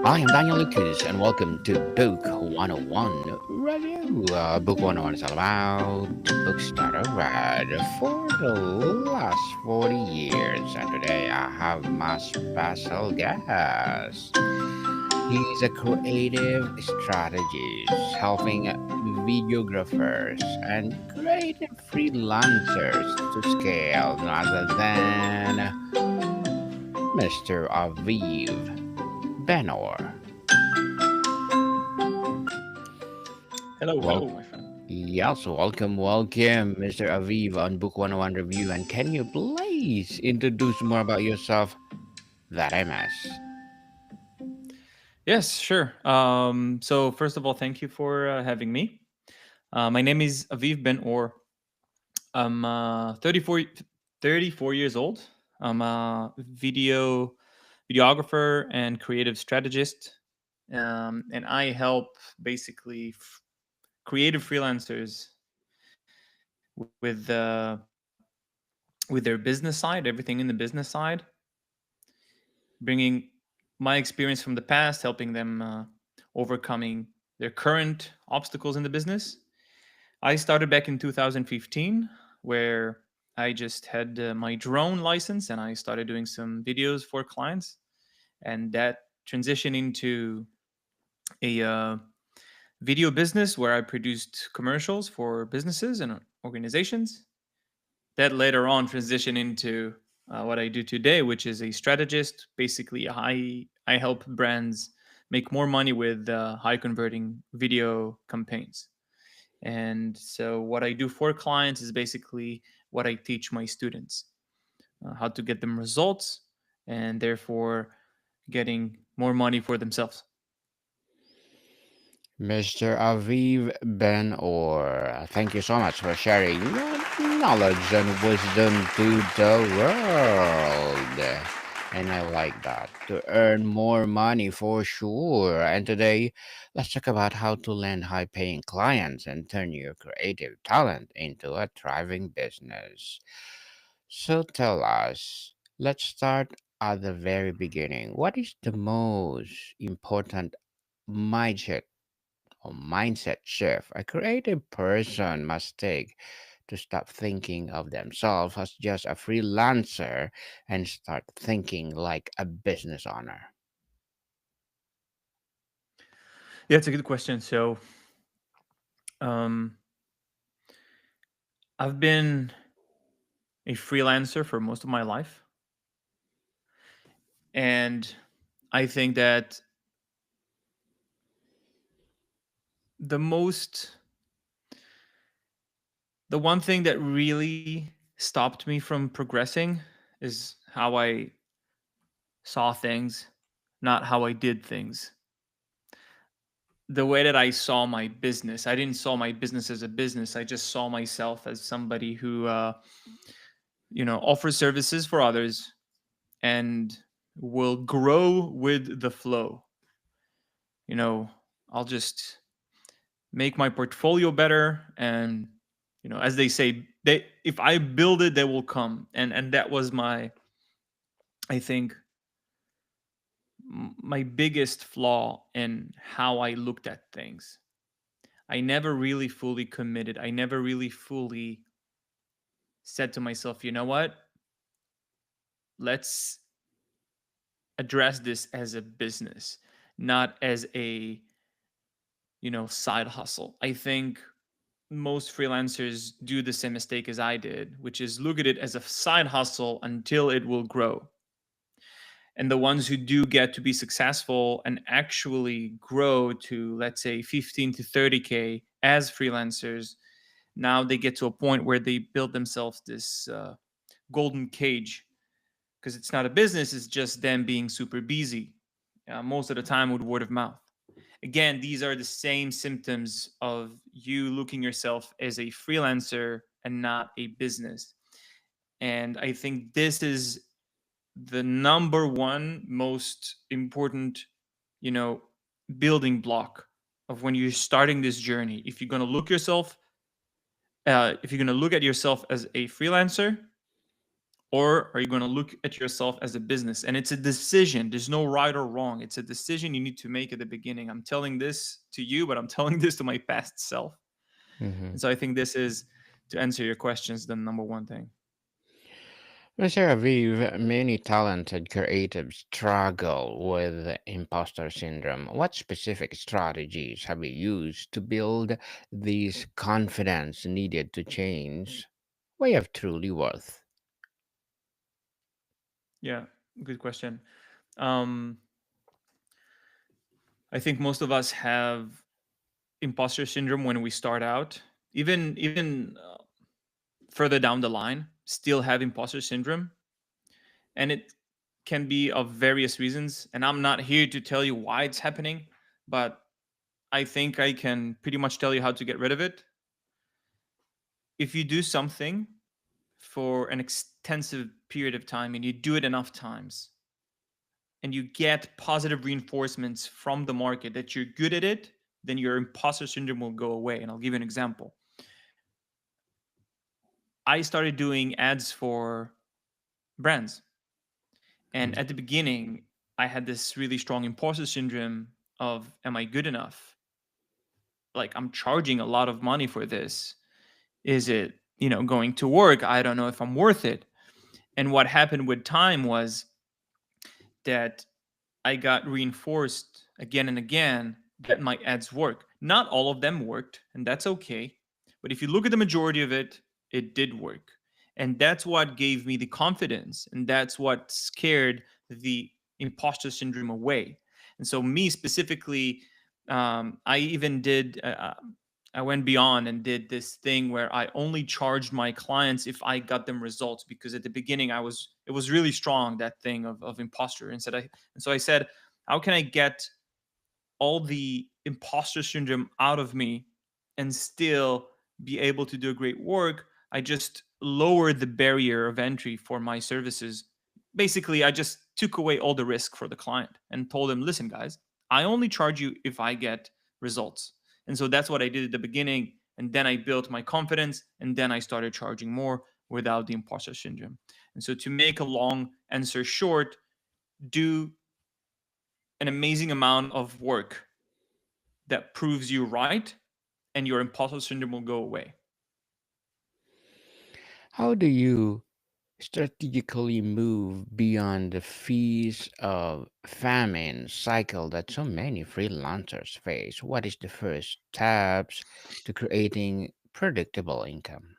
I am Daniel Lucas, and welcome to Book 101 Review. Book 101 is all about the books that I read for the last 40 years, and today I have my special guest. He's a creative strategist helping videographers and creative freelancers to scale rather than Mr. Aviv Ben Or. Hello, Well, hello, my friend. yes, welcome, Mr. Aviv on Book 101 Review. And can you please introduce more about yourself that I miss? Yes, sure. So first of all, thank you for having me. My name is Aviv Ben Or. I'm 34 years old. I'm a videographer and creative strategist, and I help basically creative freelancers with their business side, everything in the business side, bringing my experience from the past, helping them overcoming their current obstacles in the business. I started back in 2015, where I just had my drone license and I started doing some videos for clients, and that transitioned into a video business where I produced commercials for businesses and organizations. That later on transitioned into what I do today, which is a strategist. Basically, I help brands make more money with high converting video campaigns. And so, what I do for clients is basically what I teach my students, how to get them results and therefore getting more money for themselves. Mr. Aviv Ben Or, thank you so much for sharing your knowledge and wisdom to the world. And I like that. To earn more money for sure. And today, let's talk about how to land high paying clients and turn your creative talent into a thriving business. So tell us, let's start at the very beginning. What is the most important mindset mindset shift a creative person must take to stop thinking of themselves as just a freelancer and start thinking like a business owner? Yeah, it's a good question. So, um, I've been a freelancer for most of my life. And I think that the most, the one thing that really stopped me from progressing is how I saw things, not how I did things. The way that I saw my business, I didn't saw my business as a business. I just saw myself as somebody who, offers services for others and will grow with the flow. You know, I'll just make my portfolio better, and as they say, they if I build it, they will come. And that was my, I think, my biggest flaw in how I looked at things. I never really fully committed. I never really fully said to myself, you know what, let's address this as a business, not as a side hustle. I think most freelancers do the same mistake as I did, which is look at it as a side hustle until it will grow. And the ones who do get to be successful and actually grow to, let's say, 15 to 30K as freelancers, now they get to a point where they build themselves this golden cage, because it's not a business, it's just them being super busy, most of the time with word of mouth. Again, these are the same symptoms of you looking yourself as a freelancer and not a business. And I think this is the number one most important, you know, building block of when you're starting this journey. If you're going to look yourself, if you're going to look at yourself as a freelancer, Or are you going to look at yourself as a business? And it's a decision. There's no right or wrong. It's a decision you need to make at the beginning. I'm telling this to you, but I'm telling this to my past self. Hmm. And so I think this is, to answer your questions, the number one thing. Mr. Aviv, many talented creatives struggle with imposter syndrome. What specific strategies have you used to build this confidence needed to change way of truly worth? Yeah, good question. Um, I think most of us have imposter syndrome when we start out. Even further down the line, still have imposter syndrome, and it can be of various reasons. And I'm not here to tell you why it's happening, but I think I can pretty much tell you how to get rid of it. If you do something for an extensive period of time and you do it enough times and you get positive reinforcements from the market that you're good at it, then your imposter syndrome will go away. And I'll give you an example. I started doing ads for brands. And at the beginning, I had this really strong imposter syndrome of, am I good enough? Like, I'm charging a lot of money for this. Is it, going to work? I don't know if I'm worth it. And what happened with time was that I got reinforced again and again that my ads work. Not all of them worked, and that's okay. But if you look at the majority of it, it did work. And that's what gave me the confidence, and that's what scared the imposter syndrome away. And so, me specifically, I even did. I went beyond and did this thing where I only charged my clients if I got them results, because at the beginning it was really strong, that thing of imposter. And so I said, how can I get all the imposter syndrome out of me and still be able to do great work? I just lowered the barrier of entry for my services. Basically, I just took away all the risk for the client and told them, listen, guys, I only charge you if I get results. And so that's what I did at the beginning. And then I built my confidence, and then I started charging more without the imposter syndrome. And so, to make a long answer short, do an amazing amount of work that proves you right, and your imposter syndrome will go away. How do you strategically move beyond the feast of famine cycle that so many freelancers face? What is the first steps to creating predictable income?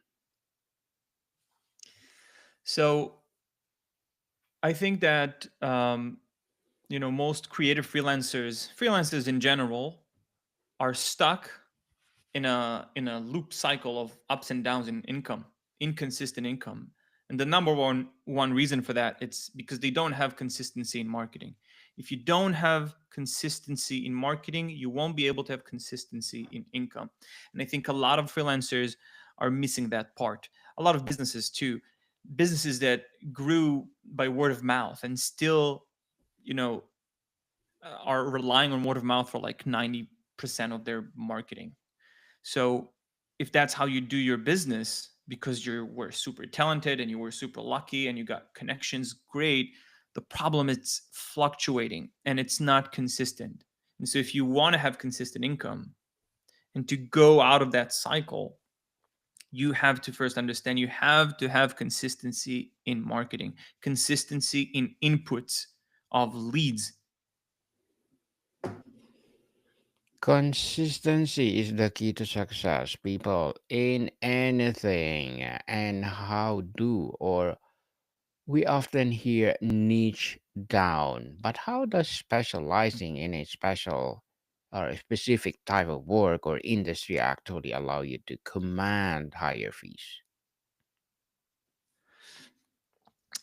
So I think that most creative freelancers in general, are stuck in a loop cycle of ups and downs in income, inconsistent income. And the number one reason for that, it's because they don't have consistency in marketing. If you don't have consistency in marketing, you won't be able to have consistency in income. And I think a lot of freelancers are missing that part. A lot of businesses too, businesses that grew by word of mouth and still, you know, are relying on word of mouth for like 90% of their marketing. So if that's how you do your business, because you were super talented and you were super lucky and you got connections, great. The problem is fluctuating and it's not consistent. And so if you want to have consistent income and to go out of that cycle, you have to first understand you have to have consistency in marketing, consistency in inputs of leads. Consistency is the key to success, people, in anything. And how do or we often hear niche down, but how does specializing in a special or a specific type of work or industry actually allow you to command higher fees?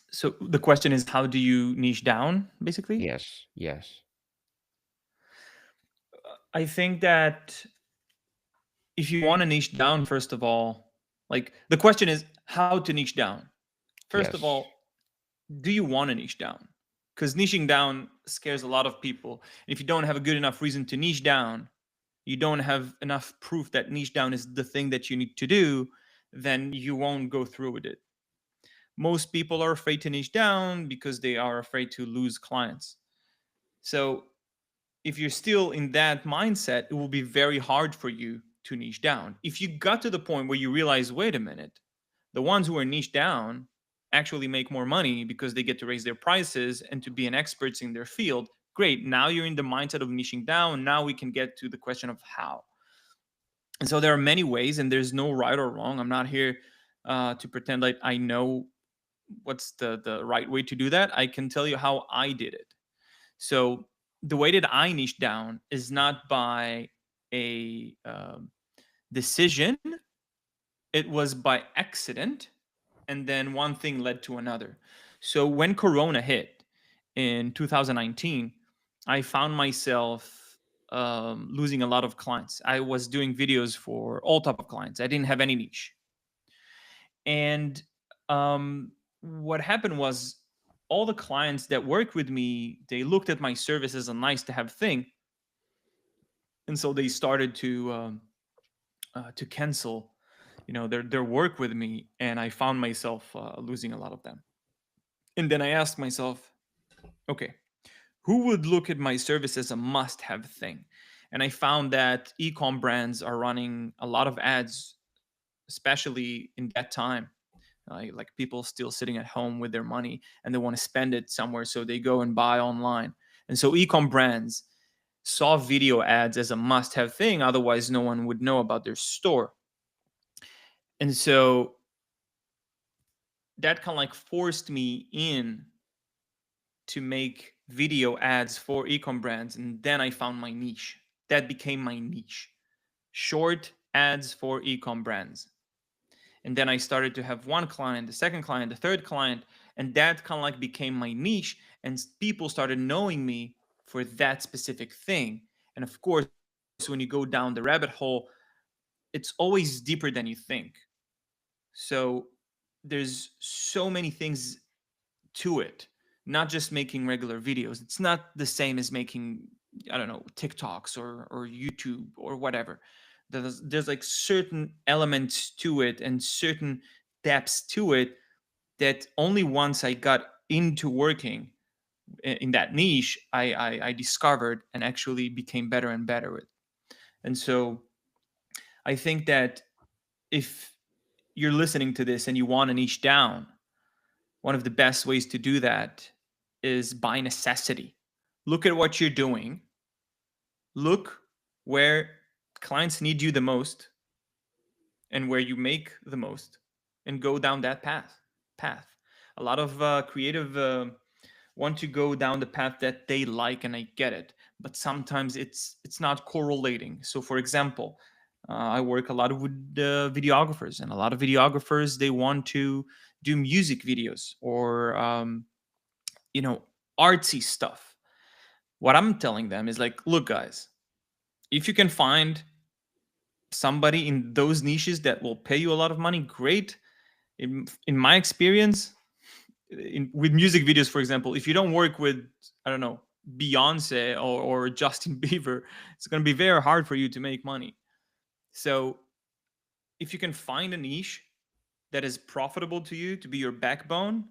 So the question is, how do you niche down, basically? Yes, yes, I think that if you want to niche down, first of all, like the question is how to niche down. First of yes. all, do you want to niche down? Because niching down scares a lot of people. If you don't have a good enough reason to niche down, you don't have enough proof that niche down is the thing that you need to do, then you won't go through with it. Most people are afraid to niche down because they are afraid to lose clients. So if you're still in that mindset, it will be very hard for you to niche down. If you got to the point where you realize, wait a minute, the ones who are niche down actually make more money because they get to raise their prices and to be an experts in their field, great. Now you're in the mindset of niching down. Now we can get to the question of how. And so there are many ways, and there's no right or wrong. I'm not here to pretend like I know what's the right way to do that. I can tell you how I did it. So the way that I niche down is not by a decision. It was by accident, and then one thing led to another. So when Corona hit in 2019, I found myself losing a lot of clients. I was doing videos for all type of clients. I didn't have any niche, and what happened was all the clients that worked with me, they looked at my service as a nice to have thing, and so they started to cancel, their work with me, and I found myself losing a lot of them. And then I asked myself, okay, who would look at my service as a must-have thing? And I found that e-com brands are running a lot of ads, especially in that time. Like people still sitting at home with their money and they want to spend it somewhere, so they go and buy online. And so e-com brands saw video ads as a must-have thing, otherwise no one would know about their store. And so that kind of like forced me in to make video ads for ecom brands, and then I found my niche. That became my niche. Short ads for ecom brands. And then I started to have one client, the second client, the third client, and that kind of like became my niche, and people started knowing me for that specific thing. And of course, when you go down the rabbit hole, it's always deeper than you think. So there's so many things to it, not just making regular videos. It's not the same as making, I don't know, TikToks or YouTube or whatever. There's like certain elements to it and certain depths to it that only once I got into working in that niche, I discovered and actually became better and better with. And so I think that if you're listening to this and you want to niche down, one of the best ways to do that is by necessity. Look at what you're doing, look where clients need you the most and where you make the most, and go down that path. A lot of creative want to go down the path that they like, and I get it, but sometimes it's not correlating. So for example, I work a lot with videographers, and a lot of videographers, they want to do music videos or you know artsy stuff. What I'm telling them is like, look guys, if you can find somebody in those niches that will pay you a lot of money, great. In my experience, with music videos, for example, if you don't work with, I don't know, Beyonce or Justin Bieber, it's going to be very hard for you to make money. So if you can find a niche that is profitable to you to be your backbone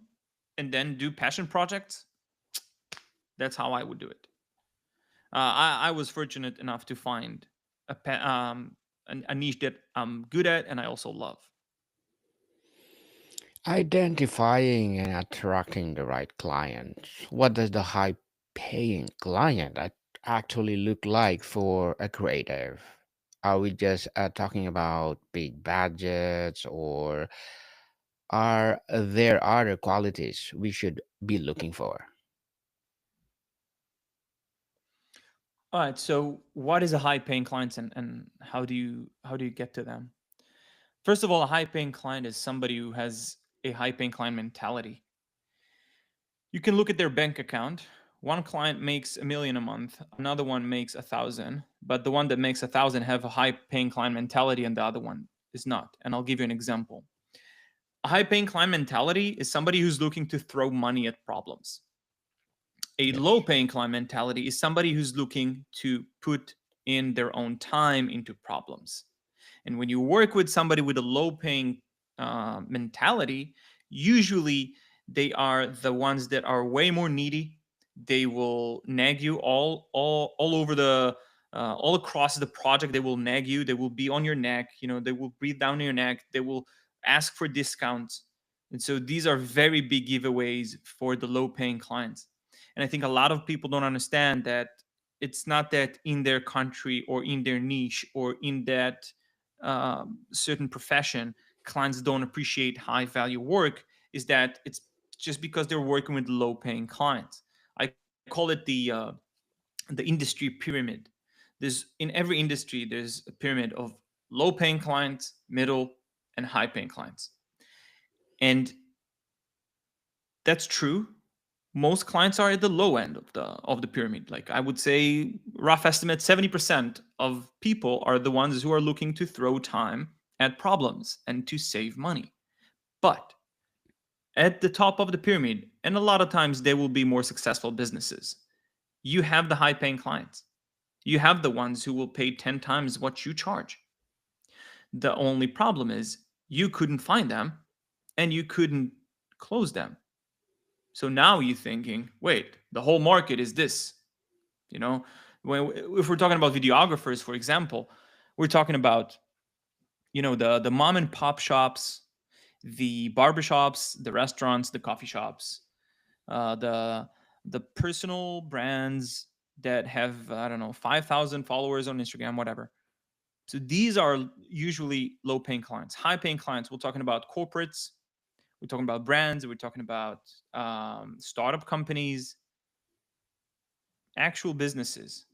and then do passion projects, that's how I would do it. I was fortunate enough to find a niche that I'm good at and I also love. Identifying and attracting the right client. What does the high paying client actually look like for a creative? Are we just talking about big budgets, or are there other qualities we should be looking for? All right. So what is a high paying client, and how do you get to them? First of all, a high paying client is somebody who has a high paying client mentality. You can look at their bank account. One client makes 1 million a month, another one makes 1,000, but the one that makes 1,000 have a high paying client mentality and the other one is not. And I'll give you an example. A high paying client mentality is somebody who's looking to throw money at problems. A Yes. low paying client mentality is somebody who's looking to put in their own time into problems. And when you work with somebody with a low paying mentality, Usually, they are the ones that are way more needy. They will nag you all over the all across the project. They will nag you. They will be on your neck. They will breathe down your neck. They will ask for discounts. And so these are very big giveaways for the low paying clients. And I think a lot of people don't understand that it's not that in their country or in their niche or in that certain profession, clients don't appreciate high value work, is that it's just because they're working with low paying clients. I call it the industry pyramid. There's in every industry there's a pyramid of low paying clients, middle, and high paying clients. And that's true. Most clients are at the low end of the pyramid. Like, I would say, rough estimate, 70% of people are the ones who are looking to throw time at problems and to save money. But at the top of the pyramid, and a lot of times they will be more successful businesses, you have the high paying clients. You have the ones who will pay 10 times what you charge. The only problem is you couldn't find them and you couldn't close them. So now you're thinking, wait, the whole market is this. You know, if we're talking about videographers, for example, we're talking about, the mom and pop shops, the barbershops, the restaurants, the coffee shops, the personal brands that have, I don't know, 5,000 followers on Instagram, whatever. So these are usually low paying clients. High paying clients, we're talking about corporates, we're talking about brands, we're talking about startup companies, actual businesses.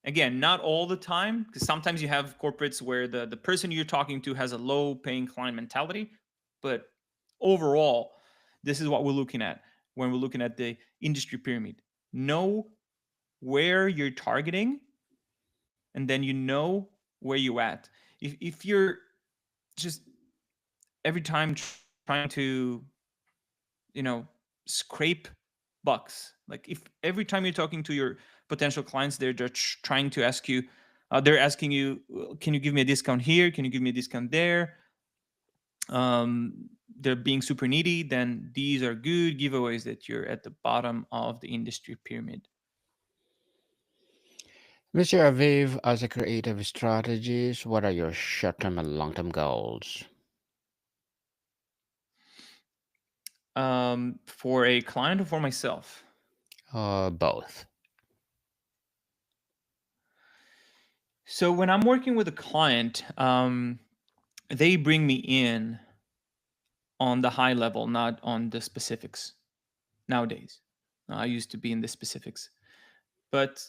Again, not all the time, because sometimes you have corporates where the person you're talking to has a low paying client mentality. But overall, this is what we're looking at when we're looking at the industry pyramid. Know where you're targeting, and then you know where you're at. If you're just every time trying to, scrape bucks, like if every time you're talking to your potential clients, they're just trying to ask you, they're asking you, "Well, can you give me a discount here? Can you give me a discount there?" They're being super needy, then these are good giveaways that you're at the bottom of the industry pyramid. Mr. Aviv, as a creative strategist, what are your short term and long term goals? For a client or for myself? Both. So when I'm working with a client, they bring me in on the high level, not on the specifics nowadays. I used to be in the specifics. But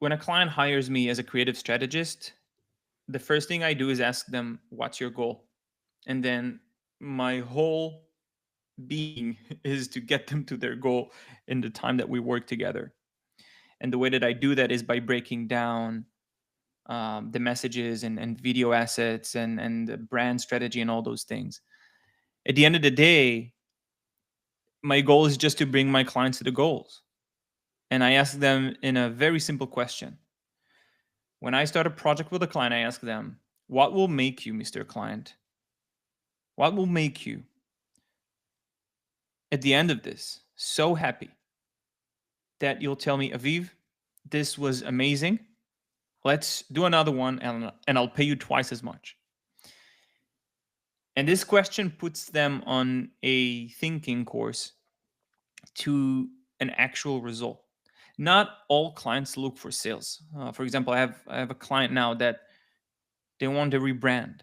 when a client hires me as a creative strategist, the first thing I do is ask them, what's your goal? And then my whole being is to get them to their goal in the time that we work together. And the way that I do that is by breaking down the messages and video assets and the brand strategy and all those things. At the end of the day, my goal is just to bring my clients to the goals. And I ask them in a very simple question. When I start a project with a client, I ask them, what will make you, Mr. Client? What will make you, at the end of this, so happy that you'll tell me, Aviv, this was amazing. Let's do another one, and I'll pay you twice as much. And this question puts them on a thinking course to an actual result. Not all clients look for sales. For example, I have a client now that they want to rebrand.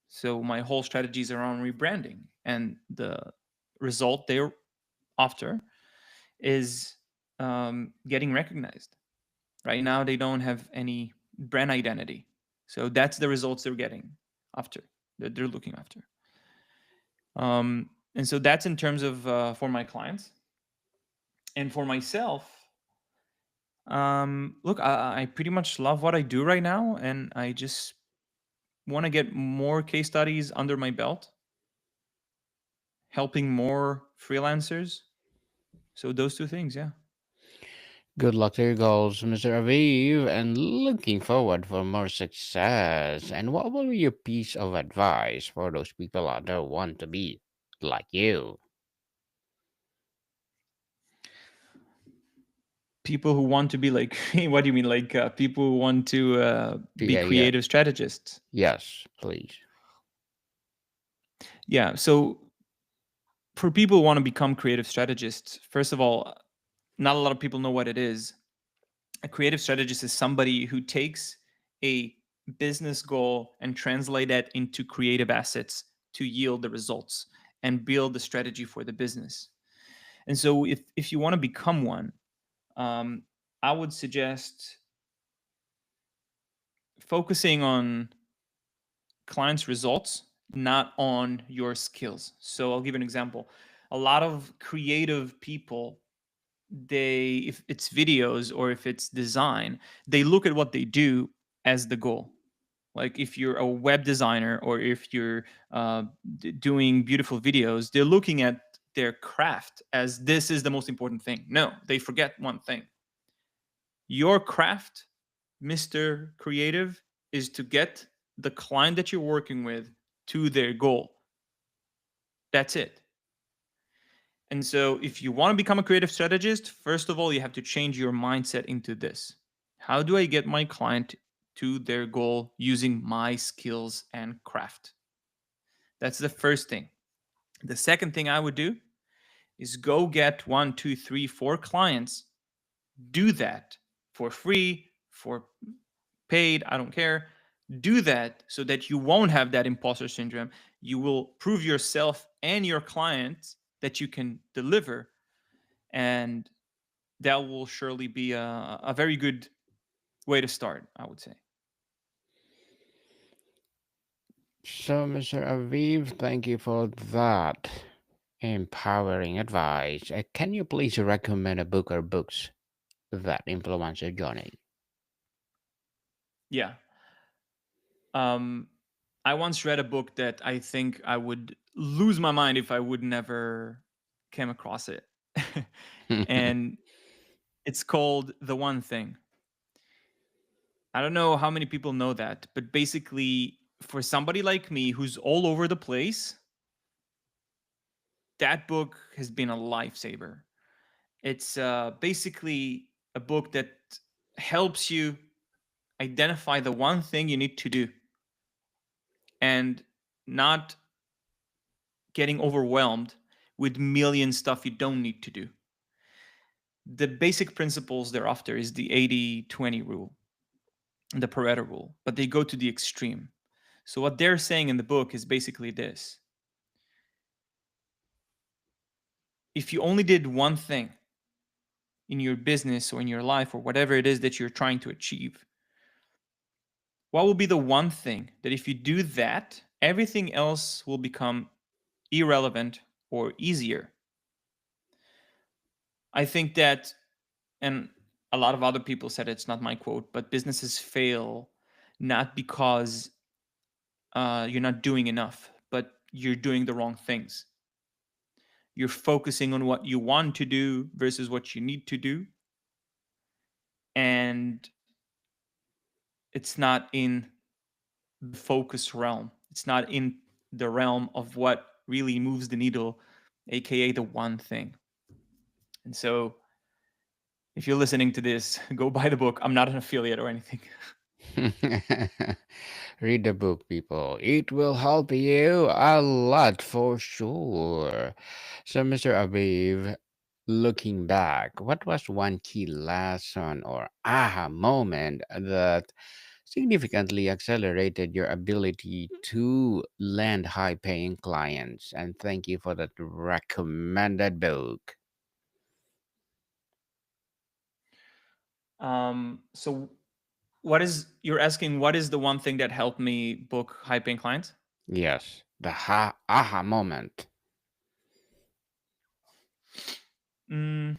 So my whole strategy is around rebranding, and the result they're after is getting recognized. Right now, they don't have any brand identity, so that's the results they're getting after, that they're looking after. And so that's in terms of for my clients. And for myself, look, I pretty much love what I do right now, and I just want to get more case studies under my belt, helping more freelancers. So those two things, yeah. Good luck to your goals, Mr. Aviv, and looking forward for more success. And what will be your piece of advice for those people out there who want to be like you? People who want to be like, what do you mean? Like people who want to be Yeah, yeah. creative strategists? Yes, please. Yeah. So for people who want to become creative strategists, first of all, not a lot of people know what it is. A creative strategist is somebody who takes a business goal and translate that into creative assets to yield the results and build the strategy for the business. And so if you want to become one, um, I would suggest focusing on clients' results, not on your skills. So I'll give you an example. A lot of creative people, they, if it's videos or if it's design, they look at what they do as the goal. Like if you're a web designer or if you're doing beautiful videos, they're looking at their craft as this is the most important thing. No, they forget one thing. Your craft, Mr. Creative, is to get the client that you're working with to their goal. That's it. And so, if you want to become a creative strategist, first of all, you have to change your mindset into this. How do I get my client to their goal using my skills and craft? That's the first thing. The second thing I would do is go get one, two, three, four clients, do that for free, for paid, I don't care. Do that so that you won't have that imposter syndrome. You will prove yourself and your clients that you can deliver. And that will surely be a very good way to start, I would say. So, Mr. Aviv, thank you for that empowering advice. Can you please recommend a book or books that influence your journey? Yeah. Um, I once read a book that I think I would lose my mind if I would never came across it. And it's called The One Thing. I don't know how many people know that, but basically, for somebody like me who's all over the place, that book has been a lifesaver. It's basically a book that helps you identify the one thing you need to do and not getting overwhelmed with million stuff you don't need to do. The basic principles thereafter is the 80-20 rule, the Pareto rule, but they go to the extreme. So what they're saying in the book is basically this. If you only did one thing in your business or in your life or whatever it is that you're trying to achieve, what will be the one thing that if you do that, everything else will become irrelevant or easier? I think that, and a lot of other people said it's not my quote, but businesses fail not because you're not doing enough, but you're doing the wrong things. You're focusing on what you want to do versus what you need to do. And it's not in the focus realm, it's not in the realm of what really moves the needle, aka the one thing. And so, if you're listening to this, go buy the book. I'm not an affiliate or anything. Read the book, people. It will help you a lot for sure. So, Mr. Aviv, looking back, what was one key lesson or aha moment that significantly accelerated your ability to land high paying clients? And thank you for that recommended book. So what is you're asking? What is the one thing that helped me book high paying clients? Yes, the aha moment. Mm,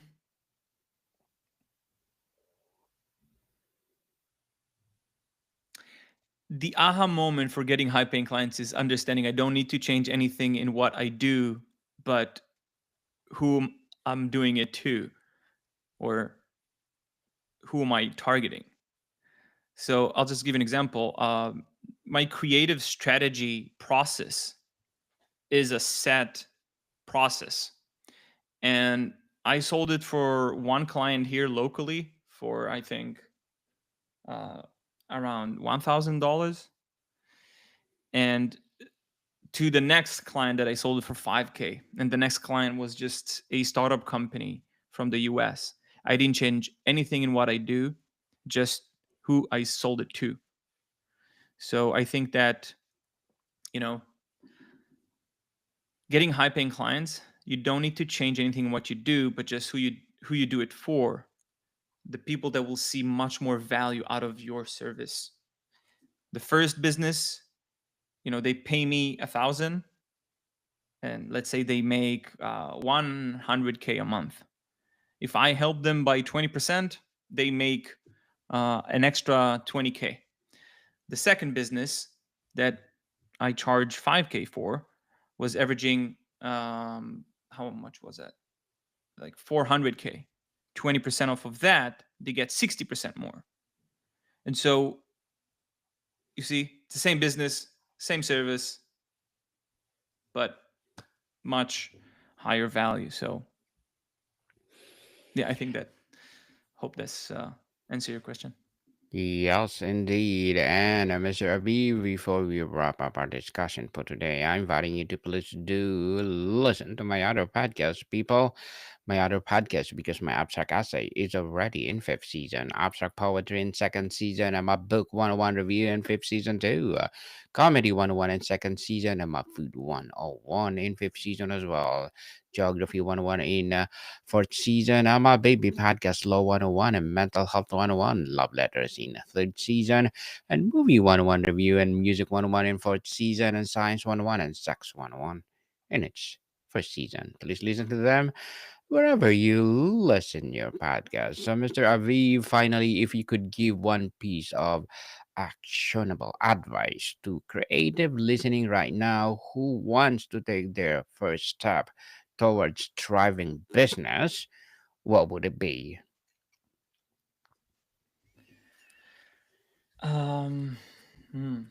the aha moment for getting high paying clients is understanding I don't need to change anything in what I do, but whom I'm doing it to, or who am I targeting. So I'll just give an example. My creative strategy process is a set process. And I sold it for one client here locally for, I think, uh, around $1,000. And to the next client that I sold it for 5K. And the next client was just a startup company from the US. I didn't change anything in what I do, just who I sold it to. So I think that, you know, getting high paying clients, you don't need to change anything in what you do, but just who you do it for. The people that will see much more value out of your service. The first business, they pay me 1,000, and let's say they make 100K a month. If I help them by 20%, they make an extra 20K. The second business that I charge 5K for was averaging, how much was that? Like 400K. 20% off of that, they get 60% more. And so you see, it's the same business, same service, but much higher value. So yeah, I think that, hope this answer your question. Yes, indeed. And Mr. Abi, before we wrap up our discussion for today, I'm inviting you to please do listen to my other podcast, people. My other podcast, because my abstract essay is already in fifth season, abstract poetry in second season, and my book 101 review in fifth season too. Comedy 101 in second season, and my food 101 in fifth season as well. Geography 101 in fourth season, and my baby podcast Law 101 and Mental Health 101, Love Letters in third season, and Movie 101 review and Music 101 in fourth season, and Science 101 and Sex 101 in its first season. Please listen to them wherever you listen your podcast. So, Mr. Aviv, finally, if you could give one piece of actionable advice to creative listening right now who wants to take their first step towards thriving business, what would it be? Um, hmm.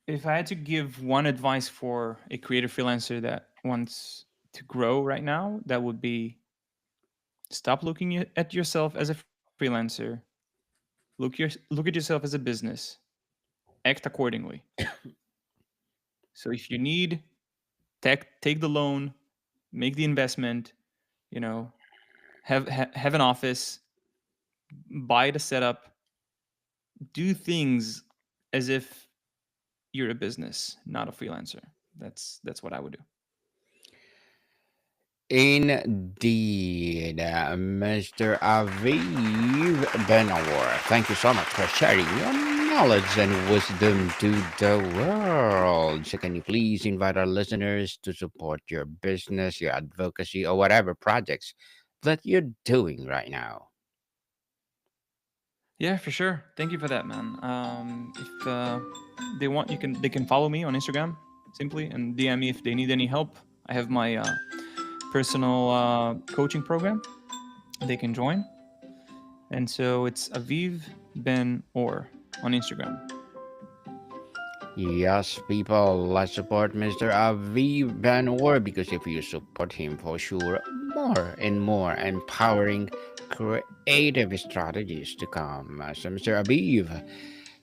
If I had to give one advice for a creative freelancer that wants to grow right now, that would be stop looking at yourself as a freelancer. Look at yourself as a business. Act accordingly. So if you need take the loan, make the investment, you know, have an office, buy the setup, do things as if you're a business, not a freelancer. That's what I would do. Indeed, Mr. Aviv Ben Or, thank you so much for sharing your knowledge and wisdom to the world. So, can you please invite our listeners to support your business, your advocacy, or whatever projects that you're doing right now? Yeah, for sure. Thank you for that, man. If they want, they can follow me on Instagram simply and DM me if they need any help. I have my personal coaching program. They can join, and so it's Aviv Ben Or on Instagram. Yes, people, let's support Mr. Aviv Ben Or, because if you support him, for sure, more and more empowering creative strategies to come. So, Mr. Aviv,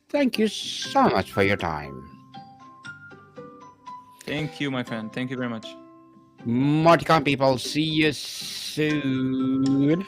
thank you so much for your time. Thank you, my friend. Thank you very much. Morticon people, see you soon.